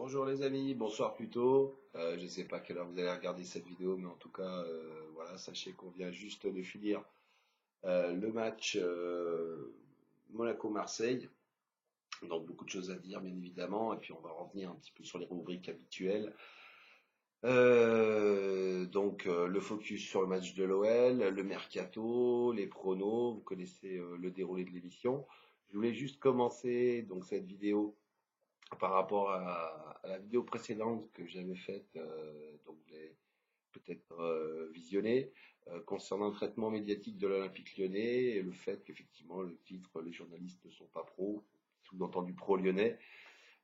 Bonjour les amis, bonsoir plutôt. Je ne sais pas à quelle heure vous allez regarder cette vidéo, mais en tout cas, voilà, sachez qu'on vient juste de finir le match Monaco-Marseille. Donc beaucoup de choses à dire, bien évidemment, et puis on va revenir un petit peu sur les rubriques habituelles. Le focus sur le match de l'OL, le mercato, les pronos, vous connaissez le déroulé de l'émission. Je voulais juste commencer donc cette vidéo par rapport à la vidéo précédente que j'avais faite, donc vous l'avez peut-être visionnée, concernant le traitement médiatique de l'Olympique Lyonnais et le fait qu'effectivement le titre, les journalistes ne sont pas pro, sous-entendu pro-lyonnais,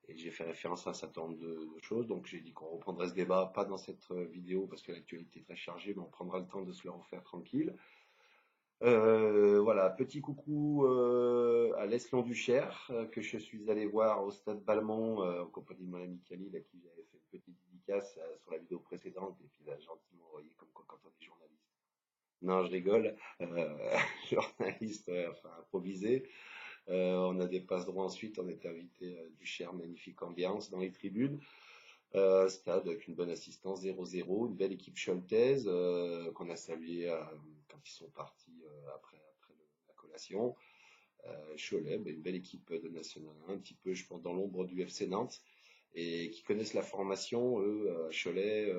et j'ai fait référence à un certain nombre de choses, donc j'ai dit qu'on reprendrait ce débat, pas dans cette vidéo parce que l'actualité est très chargée, mais on prendra le temps de se le refaire tranquille. Voilà, petit coucou à l'Eslon du Cher, que je suis allé voir au stade Balmont en compagnie de mon ami Khalil, à qui j'avais fait une petite dédicace sur la vidéo précédente, et puis il a gentiment envoyé comme quoi quand on est journaliste. Non, je rigole, journaliste, enfin improvisé. On a des passe droits ensuite, on était invité du Cher, magnifique ambiance dans les tribunes. Stade avec une bonne assistance 0-0, une belle équipe choltaise qu'on a salué quand ils sont partis après la collation. Cholet, une belle équipe de National 1, un petit peu, je pense, dans l'ombre du FC Nantes, et qui connaissent la formation, eux, à Cholet,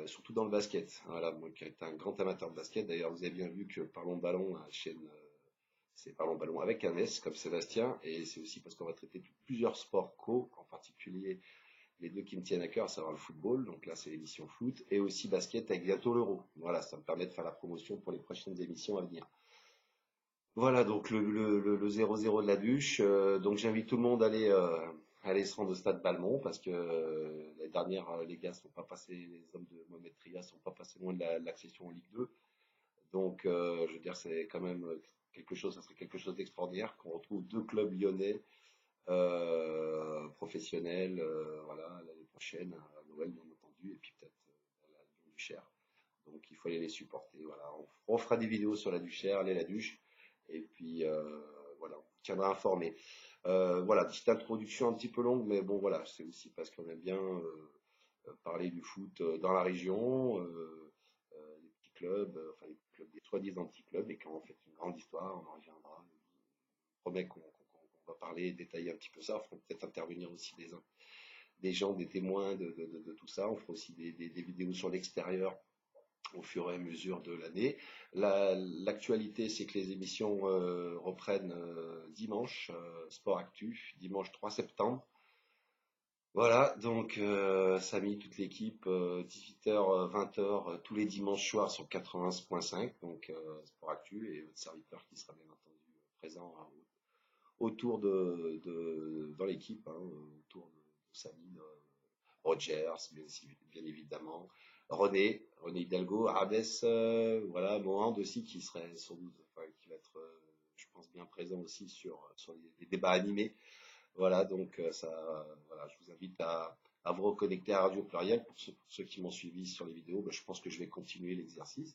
surtout dans le basket. Voilà, moi qui est un grand amateur de basket, d'ailleurs, vous avez bien vu que Parlons Ballon, la chaîne, c'est Parlons Ballon avec un S, comme Sébastien, et c'est aussi parce qu'on va traiter plusieurs sports co, en particulier les deux qui me tiennent à cœur, à savoir le football, donc là c'est l'émission foot, et aussi basket avec bientôt l'Euro. Voilà, ça me permet de faire la promotion pour les prochaines émissions à venir. Voilà, donc le 0-0 de la Duche. Donc j'invite tout le monde à aller se rendre au stade Balmont parce que l'année dernière, les gars sont pas passés, les hommes de Mohamed Tria sont pas passés loin de l'accession en Ligue 2. Donc je veux dire, c'est quand même quelque chose, ça serait quelque chose d'extraordinaire qu'on retrouve deux clubs lyonnais professionnels, voilà, l'année prochaine, à Noël bien entendu, et puis peut-être à la Lyon du Cher. Donc il faut aller les supporter. Voilà, on fera des vidéos sur la Duchère, allez la Duche, et puis voilà, on tiendra informé. Voilà, petite introduction un petit peu longue, mais bon voilà, c'est aussi parce qu'on aime bien parler du foot dans la région, les petits clubs, enfin les clubs, des soi-disant petits clubs, et quand on fait une grande histoire, on en reviendra. Je promets qu'on va parler, détailler un petit peu ça. On fera peut-être intervenir aussi des gens, des témoins de tout ça. On fera aussi des vidéos sur l'extérieur au fur et à mesure de l'année. L'actualité, c'est que les émissions reprennent dimanche, Sport Actu, dimanche 3 septembre. Voilà, donc Samy, toute l'équipe, 18h, 20h, tous les dimanches soirs sur 80.5, donc Sport Actu, et votre serviteur qui sera bien entendu présent autour dans l'équipe, hein, autour de Samy, Rogers, bien évidemment, René Hidalgo, Arabes, voilà, Mohand aussi qui serait sans doute, enfin, qui va être, je pense, bien présent aussi sur les débats animés. Voilà, donc voilà, je vous invite à vous reconnecter à Radio Pluriel. Pour ceux qui m'ont suivi sur les vidéos, je pense que je vais continuer l'exercice.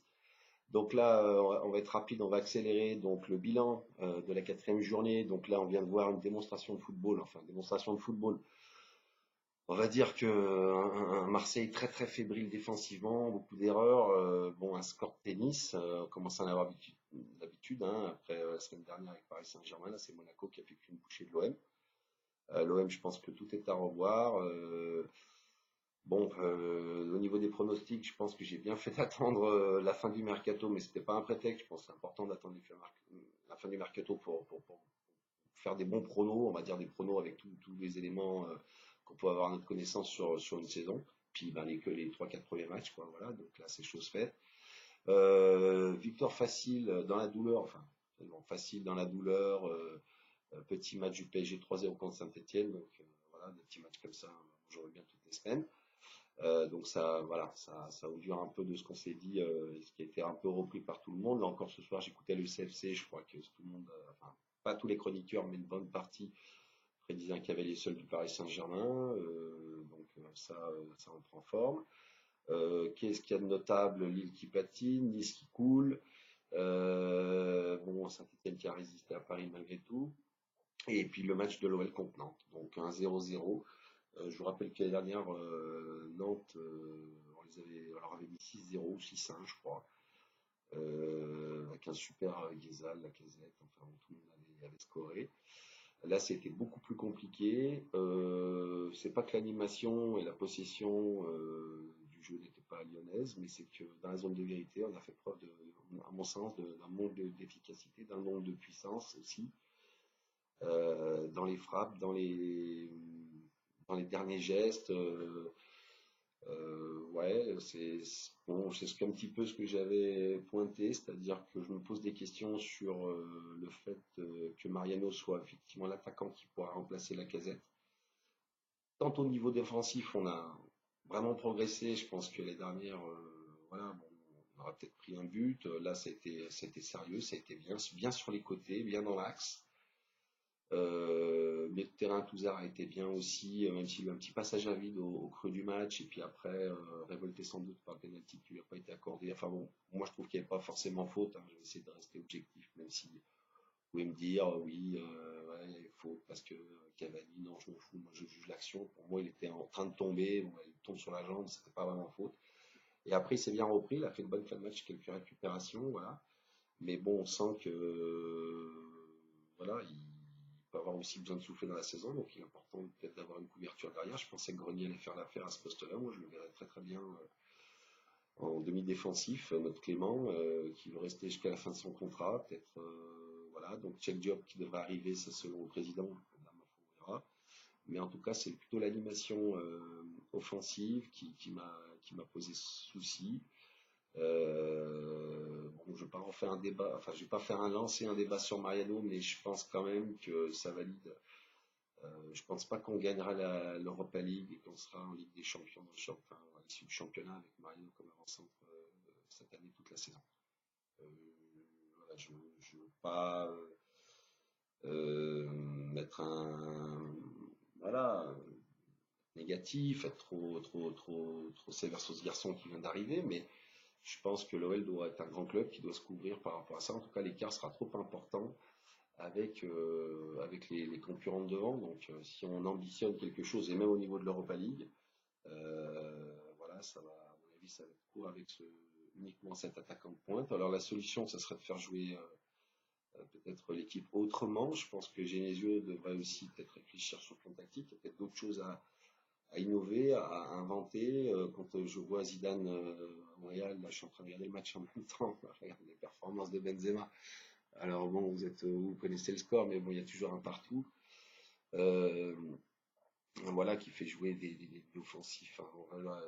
Donc là, on va être rapide, on va accélérer. Donc le bilan de la 4e journée. Donc là, on vient de voir une démonstration de football, enfin une démonstration de football. On va dire que un Marseille très très fébrile défensivement, beaucoup d'erreurs. Bon, un score de tennis, on commence à en avoir l'habitude. Hein, après la semaine dernière avec Paris Saint-Germain, là c'est Monaco qui a fait qu'une bouchée de l'OM. L'OM, je pense que tout est à revoir. Bon, au niveau des pronostics, je pense que j'ai bien fait d'attendre la fin du mercato, mais c'était pas un prétexte. Je pense que c'est important d'attendre la fin du mercato pour faire des bons pronos, on va dire des pronos avec tous les éléments qu'on peut avoir à notre connaissance sur une saison. Puis que les 3-4 premiers matchs, quoi, voilà. Donc là, c'est chose faite. Victoire facile dans la douleur, enfin facile dans la douleur. Petit match du PSG 3-0 contre Saint-Etienne, donc voilà, des petits matchs comme ça, j'aurais bien toutes les semaines. Donc ça, voilà, ça augure un peu de ce qu'on s'est dit, ce qui a été un peu repris par tout le monde. Là encore ce soir, j'écoutais le CFC, je crois que tout le monde, enfin pas tous les chroniqueurs, mais une bonne partie prédisaient qu'il y avait les seuls du Paris Saint-Germain. Donc ça en prend forme. Qu'est-ce qu'il y a de notable? Lille qui patine, Nice qui coule. Bon, Saint-Etienne qui a résisté à Paris malgré tout. Et puis le match de l'OL contre Nantes. Donc un 0-0. Je vous rappelle que l'année dernière, Nantes, on leur avait mis 6-0 ou 6-1, je crois. Avec un super Guézal, Lacazette, enfin tout le monde avait scoré. Là, c'était beaucoup plus compliqué. C'est pas que l'animation et la possession du jeu n'étaient pas lyonnaises, mais c'est que dans la zone de vérité, on a fait preuve, à mon sens, d'un manque d'efficacité, d'un manque de puissance aussi, dans les frappes, dans les derniers gestes. Ouais, bon, un petit peu ce que j'avais pointé, c'est-à-dire que je me pose des questions sur le fait que Mariano soit effectivement l'attaquant qui pourra remplacer Lacazette. Tant au niveau défensif, on a vraiment progressé. Je pense que les dernières, voilà, bon, on aurait peut-être pris un but. Là, c'était sérieux, ça a été bien, bien sur les côtés, bien dans l'axe. Milieu de terrain, Touzard a été bien aussi, même s'il a eu un petit passage à vide au creux du match, et puis après, révolté sans doute par le penalty qui lui a pas été accordé. Enfin bon, moi je trouve qu'il n'y avait pas forcément faute, hein. Je vais essayer de rester objectif, même si vous pouvez me dire, oui, ouais, il y avait faute parce que Cavani, non, je m'en fous, moi je juge l'action. Pour moi, il était en train de tomber, bon, il tombe sur la jambe, c'était pas vraiment faute. Et après, il s'est bien repris, il a fait une bonne fin de match, quelques récupérations, voilà. Mais bon, on sent que voilà, il peut avoir aussi besoin de souffler dans la saison, donc il est important peut-être d'avoir une couverture derrière. Je pensais que Grenier allait faire l'affaire à ce poste-là. Moi, je le verrais très très bien en demi-défensif, notre Clément, qui veut rester jusqu'à la fin de son contrat, peut-être voilà. Donc check job qui devrait arriver, c'est selon le président. Là, on verra. Mais en tout cas, c'est plutôt l'animation offensive qui m'a posé souci. Bon, je vais pas refaire un débat, enfin, je vais pas faire lancer un débat sur Mariano, mais je pense quand même que ça valide. Je pense pas qu'on gagnera l'Europa League et qu'on sera en Ligue des Champions enfin, à l'issue du championnat avec Mariano comme avant-centre cette année toute la saison. Euh, voilà, je ne veux pas mettre un voilà négatif, être trop sévère sur ce garçon qui vient d'arriver, mais je pense que l'OL doit être un grand club qui doit se couvrir par rapport à ça. En tout cas, l'écart sera trop important avec les concurrents de devant. Donc, si on ambitionne quelque chose, et même au niveau de l'Europa League, voilà, ça va, à mon avis, ça va être court avec uniquement cet attaquant de pointe. Alors, la solution, ça serait de faire jouer peut-être l'équipe autrement. Je pense que Genesio devrait aussi peut-être réfléchir sur le plan tactique. Il y a peut-être d'autres choses à innover, à inventer. Quand je vois Zidane à Montréal, là, je suis en train de regarder le match en même temps, je regarde les performances de Benzema. Alors bon, vous connaissez le score, mais bon, il y a toujours un partout. Euh, voilà, qui fait jouer des offensifs, hein, voilà,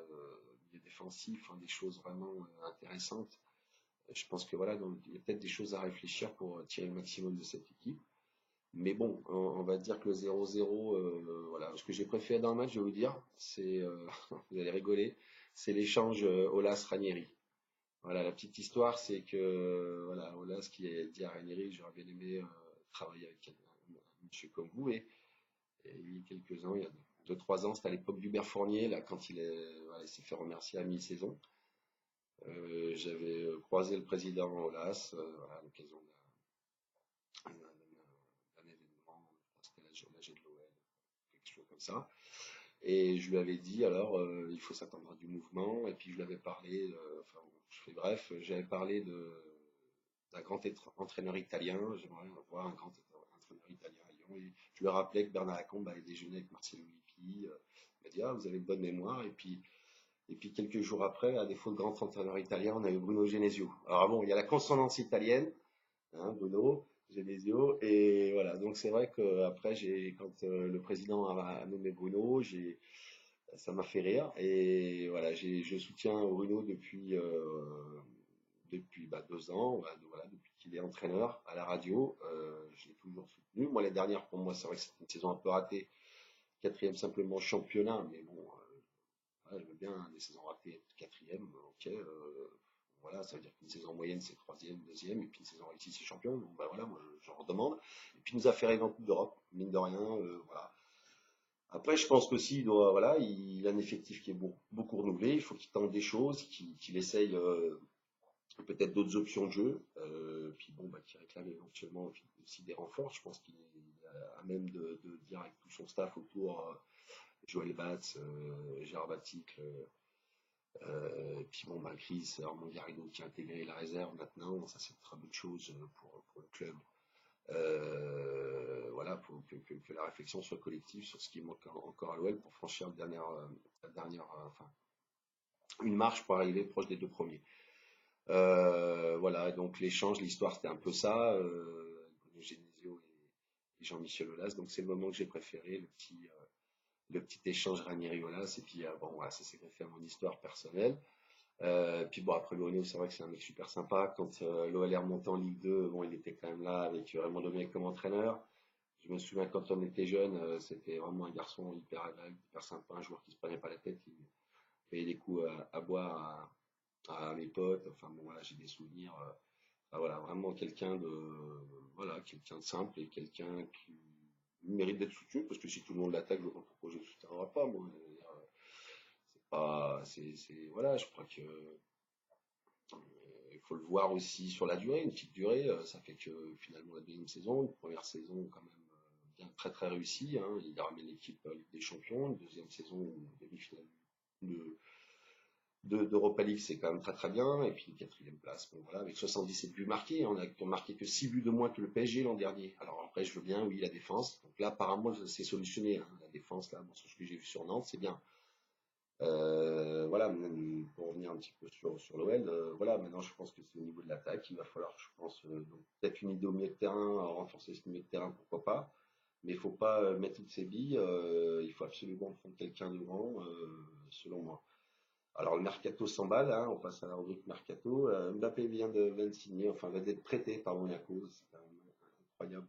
des défensifs, hein, des choses vraiment intéressantes. Je pense que voilà, donc, il y a peut-être des choses à réfléchir pour tirer le maximum de cette équipe. Mais bon, on va dire que le 0-0, voilà. Ce que j'ai préféré dans le match, je vais vous dire, c'est, vous allez rigoler, c'est l'échange Aulas-Ranieri. Voilà, la petite histoire, c'est que, voilà, Aulas qui a dit à Ranieri, j'aurais bien aimé travailler avec un monsieur comme vous. Et il y a quelques ans, il y a 2-3 ans, c'était à l'époque d'Hubert Fournier, là, quand voilà, il s'est fait remercier à mi-saison. J'avais croisé le président Aulas, voilà, à l'occasion d'un événement, c'était l'AG de l'OL, quelque chose comme ça. Et je lui avais dit, alors, il faut s'attendre à du mouvement. Et puis, je lui avais parlé, enfin, je fais bref, j'avais parlé d'un grand entraîneur italien. J'aimerais voir un grand entraîneur italien à Lyon. Et je lui rappelais que Bernard Lacombe avait déjeuné avec Marcelo Lippi. Il m'a dit, ah, vous avez une bonne mémoire. Et puis, quelques jours après, à défaut de grand entraîneur italien, on a eu Bruno Genesio. Alors, bon, il y a la consonance italienne, hein, Bruno, Genesio. Et voilà, donc c'est vrai que après, quand le président a nommé Bruno, ça m'a fait rire. Et voilà, je soutiens Bruno depuis 2 ans, voilà, depuis qu'il est entraîneur à la radio. Je l'ai toujours soutenu. Moi, les dernières, pour moi, c'est vrai que c'était une saison un peu ratée. Quatrième simplement championnat, mais bon, voilà, je veux bien des saisons ratées, quatrième, ok. Voilà, ça veut dire qu'une saison moyenne c'est troisième, deuxième, et puis une saison réussie c'est champion. Donc voilà, moi j'en redemande. Et puis il nous a fait rêver en Coupe d'Europe, mine de rien, voilà. Après, je pense qu'aussi, voilà, il a un effectif qui est beaucoup renouvelé. Il faut qu'il tente des choses, qu'il essaye peut-être d'autres options de jeu. Puis bon, qu'il réclame éventuellement aussi des renforts. Je pense qu'il à même de dire avec tout son staff autour, Joël Batz, Gérard Baticle, et puis bon, bah, Chris Armand Garrido qui a intégré la réserve maintenant, ça c'est une très bonne chose pour le club. Voilà, pour que la réflexion soit collective sur ce qui manque encore à l'OL pour franchir enfin, une marche pour arriver proche des deux premiers. Voilà, donc l'échange, l'histoire, c'était un peu ça. Bruno Genesio et Jean-Michel Aulas. Donc c'est le moment que j'ai préféré, le petit échange Ranieri Aulas. Et puis bon, voilà, ça s'est greffé à mon histoire personnelle. Puis bon, après Bruno, c'est vrai que c'est un mec super sympa. Quand l'OL est remonté en Ligue 2, bon, il était quand même là avec Raymond Domenech comme entraîneur. Je me souviens quand on était jeune, c'était vraiment un garçon hyper agréable, hyper sympa, un joueur qui se prenait pas la tête, qui payait des coups à boire à mes potes. Enfin bon, voilà, j'ai des souvenirs. Enfin, voilà, vraiment quelqu'un de simple et quelqu'un qui mérite d'être soutenu, parce que si tout le monde l'attaque, je vois pas pourquoi je ne soutiendrai pas, moi. C'est pas, voilà, je crois que il faut le voir aussi sur la durée, une petite durée. Ça fait que finalement la deuxième saison, une première saison quand même bien très très réussie, hein. Il ramène l'équipe Ligue des Champions, une deuxième saison demi-finale de d'Europa League, c'est quand même très très bien. Et puis une quatrième place, bon voilà, avec 77 buts marqués, on a marqué que 6 buts de moins que le PSG l'an dernier. Alors après, je veux bien, oui, la défense. Donc là, apparemment, c'est solutionné, hein. La défense, là, bon, sur ce que j'ai vu sur Nantes, c'est bien. Voilà, pour revenir un petit peu sur l'OL, voilà, maintenant je pense que c'est au niveau de l'attaque, il va falloir, je pense, donc, peut-être une idée au milieu de terrain, renforcer ce milieu de terrain, pourquoi pas, mais il faut pas mettre toutes ses billes, il faut absolument prendre quelqu'un devant, selon moi. Alors le mercato s'emballe, hein, on passe à la rubrique mercato. Mbappé vient de signer, enfin vient d'être prêté par Monaco, c'est quand même incroyable.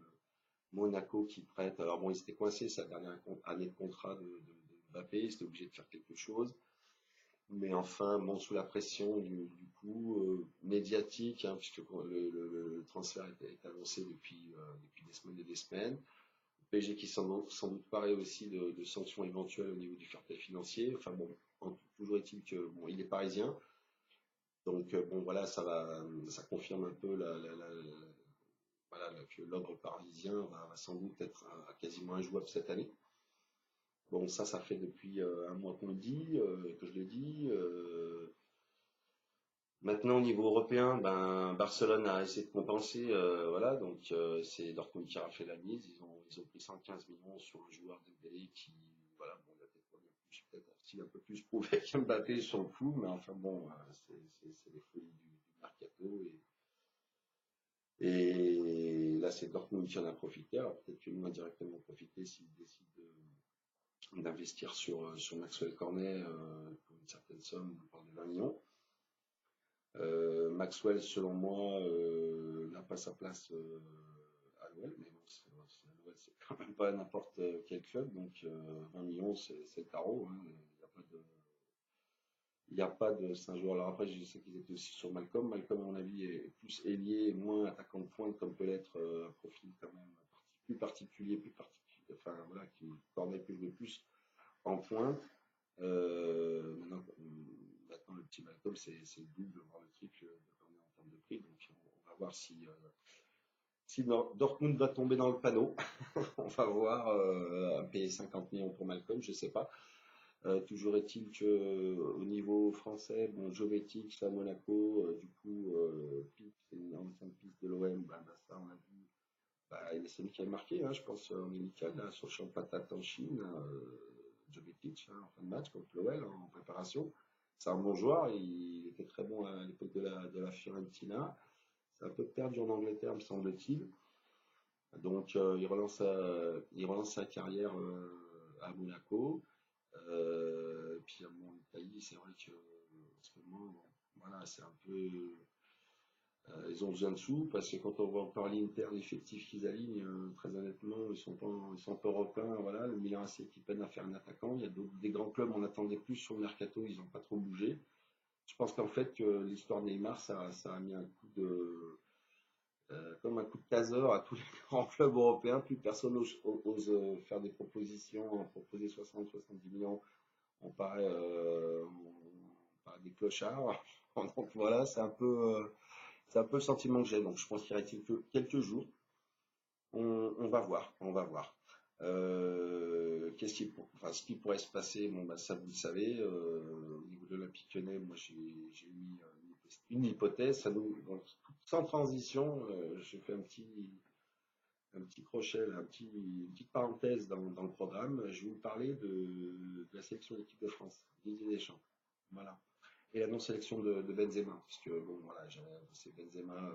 Monaco qui prête. Alors bon, il s'était coincé sa dernière année de contrat de Mbappé, il était obligé de faire quelque chose. Mais enfin, bon, sous la pression du coup médiatique, hein, puisque le transfert est annoncé depuis des semaines et des semaines. Le PSG qui sans doute paraît aussi de sanctions éventuelles au niveau du fair play financier. Enfin bon, toujours est-il que bon, il est parisien, donc bon voilà, ça confirme un peu voilà, que l'ordre parisien va sans doute être quasiment injouable cette année. Bon, ça fait depuis un mois qu'on le dit, que je le dis. Maintenant, au niveau européen, ben, Barcelone a essayé de compenser, voilà, donc c'est Dortmund qui a fait la mise. Ils ont pris 115 millions sur un joueur Dembélé qui, voilà, bon, il a peut-être aussi un peu plus prouvé qu'Mbappé sur le coup, mais enfin bon, c'est les folies du mercato et là c'est Dortmund qui en a profité. Alors peut-être que nous a directement profité s'ils décident d'investir sur Maxwell Cornet pour une certaine somme, on parle de 20 millions. Maxwell, selon moi, n'a pas sa place à l'OL, mais bon, l'OL, c'est quand même pas n'importe quel club, donc 20 millions, c'est le tarot, hein. Il n'y a pas de. C'est un joueur. Alors après, je sais qu'ils étaient aussi sur Malcolm. Malcolm, à mon avis, est plus ailier, moins attaquant de pointe, comme peut l'être un profil quand même plus particulier, enfin voilà, qui Cornet plus de plus en pointe. Maintenant, le petit Malcolm, c'est le double, voire le triple de Cornet en termes de prix. Donc, on va voir si Dortmund va tomber dans le panneau. On va voir payer 50 millions pour Malcolm, je sais pas. Toujours est-il que au niveau français, bon, Jovetic à Monaco, du coup, Pic, c'est une ancienne piste de l'OM, ça on a vu. Bah, c'est lui qui a marqué, hein, je pense, en médical, là, sur le champ de patate en Chine, Jovetic, hein, en fin de match contre l'OL en préparation. C'est un bon joueur, il était très bon à l'époque de la Fiorentina. C'est un peu perdu en Angleterre, me semble-t-il. Donc, il relance sa carrière à Monaco. Puis bon, l'Italie, c'est vrai que en ce moment, bon, voilà, c'est un peu. Ils ont besoin de sous parce que quand on voit encore l'Inter, l'effectif qu'ils alignent, très honnêtement, ils sont pas européens. Voilà, le Milan AC qui peine à faire un attaquant. Il y a des grands clubs, on attendait plus sur le mercato, ils n'ont pas trop bougé. Je pense qu'en fait, que l'histoire de Neymar, ça a mis un coup comme un coup de taser à tous les grands clubs européens. Plus personne ose faire des propositions, proposer 60-70 millions. On paraît des clochards. Donc voilà, c'est un peu le sentiment que j'ai. Donc je pense qu'il reste quelques jours. On va voir, on va voir. Enfin, ce qui pourrait se passer, bon, bah, ça vous le savez, au niveau de l'Olympique Lyonnais, moi j'ai mis une hypothèse, donc, sans transition, je fais un petit crochet, là, une petite parenthèse dans le programme. Je vais vous parler de la sélection de l'équipe de France, Didier Deschamps. Voilà. Et la non-sélection de Benzema, parce que bon, voilà, c'est Benzema.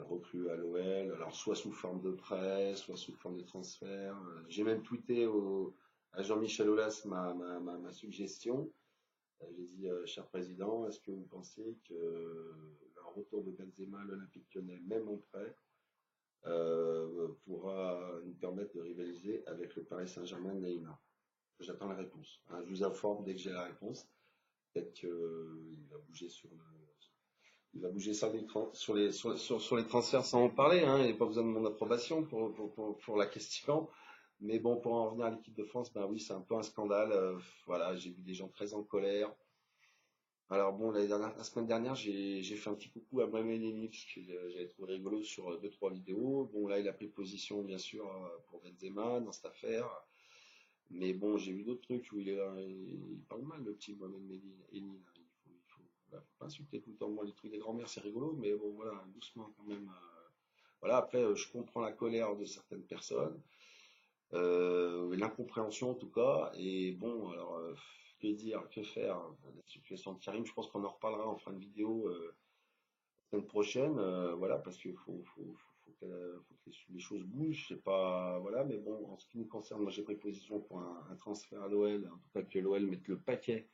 Recrue à l'OL, alors soit sous forme de prêt, soit sous forme de transfert. J'ai même tweeté à Jean-Michel Aulas ma suggestion. J'ai dit, cher président, est-ce que vous pensez que un retour de Benzema à l'Olympique Lyonnais, même en prêt, pourra nous permettre de rivaliser avec le Paris Saint-Germain de Neymar? J'attends la réponse. Hein, je vous informe dès que j'ai la réponse. Peut-être qu'il va bouger il va bouger ça sur les transferts sans en parler. Hein. Il n'y a pas besoin de mon approbation pour la question. Mais bon, pour en revenir à l'équipe de France, ben oui, c'est un peu un scandale. Voilà, j'ai vu des gens très en colère. Alors bon, la semaine dernière, j'ai fait un petit coucou à Mohamed Eni, parce que j'avais trouvé rigolo sur deux, trois vidéos. Bon, là, il a pris position, bien sûr, pour Benzema dans cette affaire. Mais bon, j'ai vu d'autres trucs où il parle mal, le petit Mohamed Eni. Là. Faut pas insulter tout le temps. Moi, les trucs des grands-mères, c'est rigolo, mais bon, voilà, doucement quand même. Voilà, après, je comprends la colère de certaines personnes, l'incompréhension en tout cas. Et bon, alors, que dire, que faire? La situation de Karim, je pense qu'on en reparlera, on fera une vidéo la semaine prochaine. Voilà, parce qu'il faut que les choses bougent. C'est pas, voilà, mais bon, en ce qui nous concerne, moi, j'ai pris position pour un transfert à l'OL, en tout cas que l'OL mette le paquet.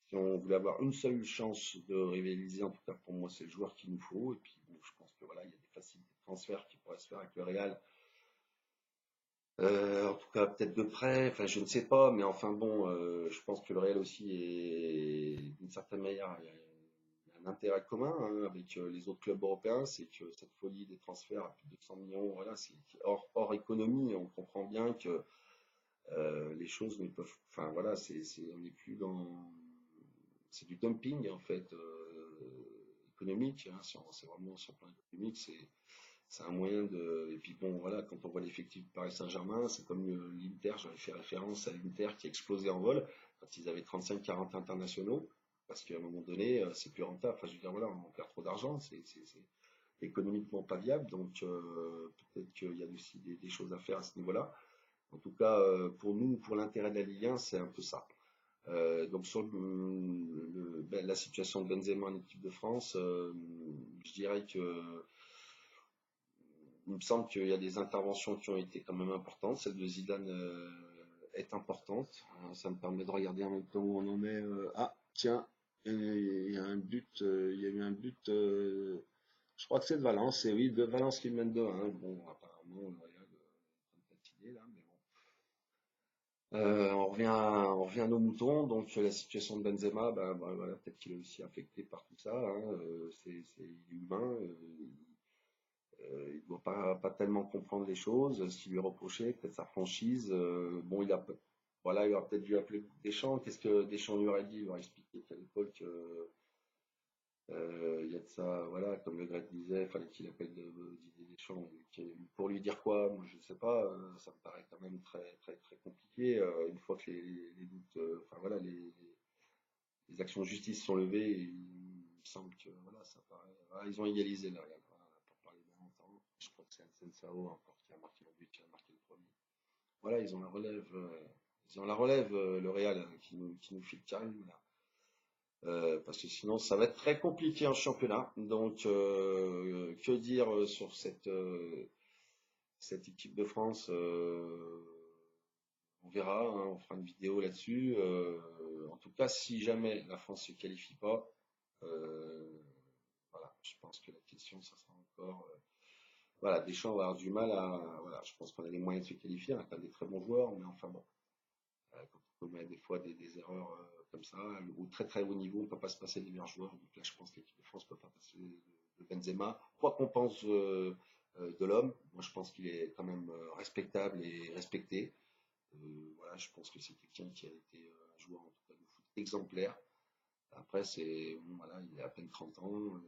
Si on voulait avoir une seule chance de rivaliser, en tout cas pour moi, c'est le joueur qu'il nous faut. Et puis bon, je pense que voilà, il y a des facilités de transfert qui pourraient se faire avec le Real. En tout cas, peut-être de près, enfin je ne sais pas, mais enfin bon, je pense que le Real aussi est d'une certaine manière, il y a un intérêt commun hein, avec les autres clubs européens, c'est que cette folie des transferts à plus de 200 millions, voilà, c'est hors économie. On comprend bien que les choses ne peuvent, enfin voilà, on n'est plus dans c'est du dumping en fait économique. Hein, c'est vraiment sur le plan économique, c'est un moyen de. Et puis bon, voilà, quand on voit l'effectif de Paris Saint-Germain, c'est comme l'Inter. J'avais fait référence à l'Inter qui explosait en vol quand ils avaient 35-40 internationaux, parce qu'à un moment donné, c'est plus rentable. Enfin, je veux dire, voilà, on perd trop d'argent, c'est économiquement pas viable. Donc peut-être qu'il y a aussi des choses à faire à ce niveau-là. En tout cas, pour nous, pour l'intérêt de la Ligue 1, c'est un peu ça. Donc sur la situation de Benzema en équipe de France, je dirais que il me semble qu'il y a des interventions qui ont été quand même importantes. Celle de Zidane est importante. Ça me permet de regarder en même temps où on en est. Ah, tiens, il y a un but, il y a eu un but. Je crois que c'est de Valence. Et oui, de Valence qui mène 2-1. Bon, apparemment, le Real est en train de fatiguer là, mais bon. On revient à nos moutons. Donc la situation de Benzema, bah, voilà, peut-être qu'il est aussi affecté par tout ça. Hein, il est humain. Il ne doit pas tellement comprendre les choses. Ce qui lui est reproché, peut-être sa franchise. Bon, voilà, il aurait peut-être dû appeler Deschamps. Qu'est-ce que Deschamps lui aurait dit? Il aurait expliqué qu'à l'époque, il y a de ça, voilà, comme Le Gret disait, fallait qu'il appelle Didier Deschamps. Pour lui dire quoi? Moi, je ne sais pas. Ça me paraît quand même très, très, très compliqué. Une fois que les doutes, enfin voilà, les actions de justice sont levées, il me semble que voilà, ça paraît. Voilà, ils ont égalisé là, voilà, pour parler d'un temps. Je crois que c'est Sensao encore qui a marqué le but, qui a marqué le premier. Voilà, ils ont la relève, le Real, hein, qui nous file Karim là. Parce que sinon, ça va être très compliqué en championnat. Donc, que dire sur cette équipe de France? On verra, hein, on fera une vidéo là-dessus. En tout cas, si jamais la France se qualifie pas, euh, voilà, je pense que la question, ça sera encore. Voilà, Deschamps va avoir du mal à. Voilà, je pense qu'on a les moyens de se qualifier, on a quand même des très bons joueurs, mais enfin bon, quand on commet des fois des erreurs comme ça, au très très haut niveau, on ne peut pas se passer des meilleurs joueurs. Donc là, je pense que l'équipe de France ne peut pas passer de Benzema. Quoi qu'on pense de l'homme, moi je pense qu'il est quand même respectable et respecté. Voilà, je pense que c'est quelqu'un qui a été un joueur en tout cas de foot exemplaire. Après, bon, voilà, il a à peine 30 ans.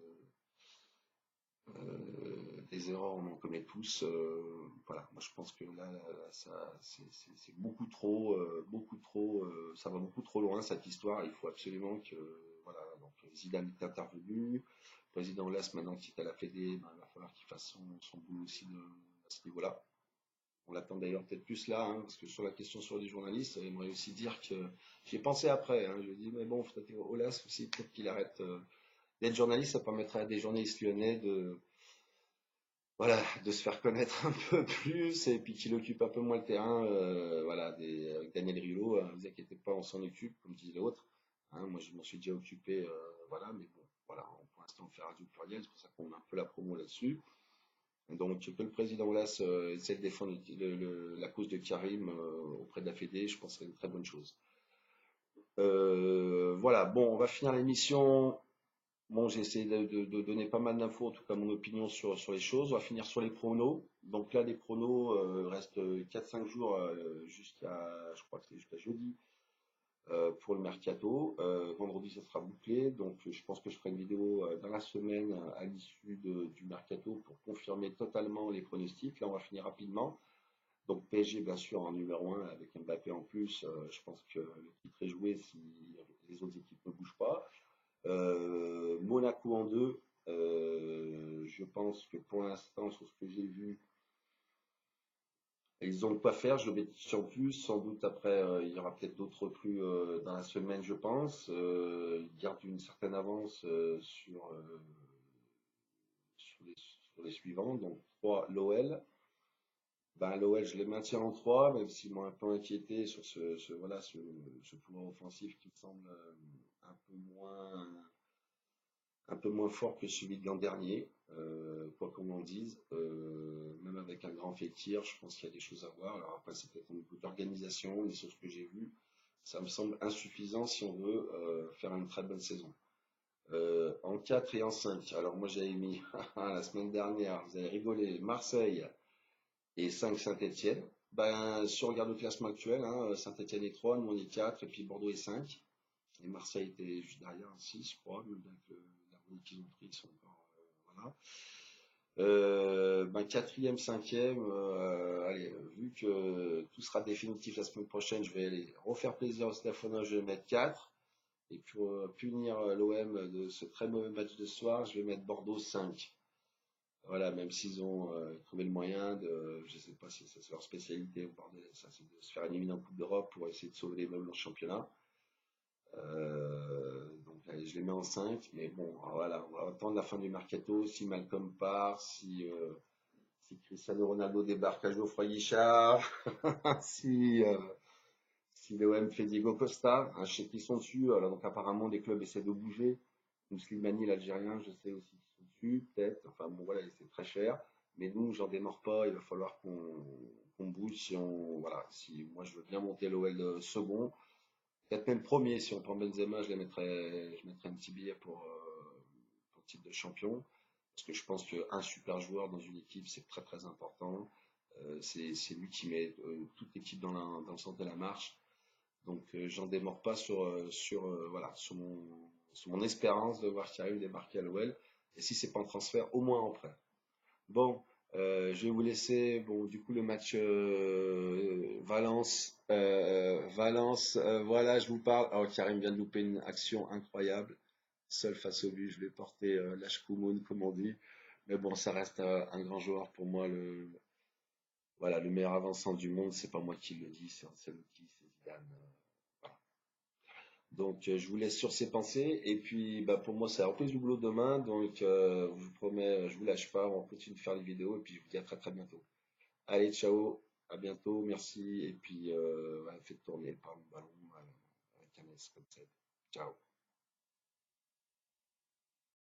Des erreurs, on en commet tous. Voilà, moi je pense que là, ça, c'est beaucoup trop, ça va beaucoup trop loin cette histoire. Il faut absolument que, voilà, donc Zidane est intervenu, le président Las maintenant qui est à la Fédé, ben, il va falloir qu'il fasse son boulot aussi à ce niveau-là. On l'attend d'ailleurs peut-être plus là, hein, parce que sur la question sur les journalistes, j'aimerais aussi dire que j'ai pensé après, hein, je dis mais bon, peut-être Olas aussi, peut-être qu'il arrête d'être journaliste, ça permettrait à des journalistes lyonnais de voilà, de se faire connaître un peu plus et puis qu'il occupe un peu moins le terrain. Voilà, avec Daniel Riolo, ne vous inquiétez pas, on s'en occupe, comme dit l'autre. Hein, moi, je m'en suis déjà occupé, voilà, mais bon, voilà, pour l'instant, on fait Radio Pluriel, c'est pour ça qu'on met un peu la promo là-dessus. Donc, que le président Las essaie de défendre la cause de Karim auprès de la Fédé, je pense que c'est une très bonne chose. Voilà, bon, on va finir l'émission. Bon, j'ai essayé de donner pas mal d'infos, en tout cas mon opinion sur les choses. On va finir sur les pronos. Donc là, les pronos, restent 4-5 jours jusqu'à, je crois que c'est jusqu'à jeudi pour le mercato. Vendredi, ça sera bouclé. Donc je pense que je ferai une vidéo dans la semaine à l'issue du mercato pour confirmer totalement les pronostics. Là, on va finir rapidement. Donc PSG, bien sûr, en numéro 1 avec Mbappé en plus. Je pense que le titre est joué si les autres équipes ne bougent pas. Monaco en 2. Je pense que pour l'instant, sur ce que j'ai vu, ils ont de quoi faire. Je le mets en plus. Sans doute après, il y aura peut-être d'autres recrues dans la semaine, je pense. Ils gardent une certaine avance sur les suivants. Donc 3, l'OL. Ben, l'OL, je les maintiens en 3, même s'ils m'ont un peu inquiété sur voilà, ce pouvoir offensif qui me semble un peu moins fort que celui de l'an dernier, quoi qu'on en dise. Même avec un grand Fekir, je pense qu'il y a des choses à voir. Alors après, c'est peut-être un peu d'organisation, mais sur ce que j'ai vu, ça me semble insuffisant si on veut faire une très bonne saison. En 4 et en 5, alors moi j'avais mis la semaine dernière, vous avez rigolé, Marseille et 5 Saint-Etienne. Ben, si on regarde le classement actuel, hein, Saint-Etienne est 3, nous on est 4, et puis Bordeaux est 5. Et Marseille était juste derrière, 6, je crois, même avec la route qu'ils ont pris, ils sont encore. Voilà. Ben, quatrième, cinquième, allez, vu que tout sera définitif la semaine prochaine, je vais aller refaire plaisir au Staphonois, je vais mettre 4. Et pour punir l'OM de ce très mauvais match de ce soir, je vais mettre Bordeaux 5. Voilà, même s'ils ont trouvé le moyen de, je sais pas si c'est leur spécialité au bordel, ça, c'est de se faire éliminer en Coupe d'Europe pour essayer de sauver les meubles en championnat. Donc allez, je les mets en 5, mais bon, voilà, on va attendre la fin du mercato, si Malcolm part, si Cristiano Ronaldo débarque à Geoffroy Guichard, si l'OM fait Diego Costa, hein, je sais qu'ils sont dessus, donc apparemment les clubs essaient de bouger. Donc Slimani, l'Algérien, je sais aussi qu'ils sont dessus, peut-être, enfin bon voilà, c'est très cher, mais nous, j'en démords pas, il va falloir qu'on bouge voilà, si moi je veux bien monter l'OL second, peut-être même premier, si on prend Benzema, je mettrais un petit billet pour le titre de champion. Parce que je pense qu'un super joueur dans une équipe, c'est très très important. C'est lui qui met toute l'équipe dans le centre de la marche. Donc j'en démords pas voilà, sur mon espérance de voir Karim débarquer à l'OL. Et si c'est pas en transfert, au moins en prêt. Bon, je vais vous laisser. Bon, du coup, le match Valence, voilà, je vous parle. Alors, Karim vient de louper une action incroyable. Seul face au but, je vais porter l'Ashkoumoun, comme on dit. Mais bon, ça reste un grand joueur pour moi. Voilà, le meilleur avançant du monde, c'est pas moi qui le dis, c'est l'outil, c'est Zidane. Voilà. Donc, je vous laisse sur ces pensées. Et puis, bah, pour moi, c'est la reprise du boulot demain. Donc, je vous promets, je vous lâche pas. On continue de faire les vidéos. Et puis, je vous dis à très très bientôt. Allez, ciao. À bientôt. Merci. Et puis, ouais, faites tourner par le ballon avec un S comme ça. Ciao.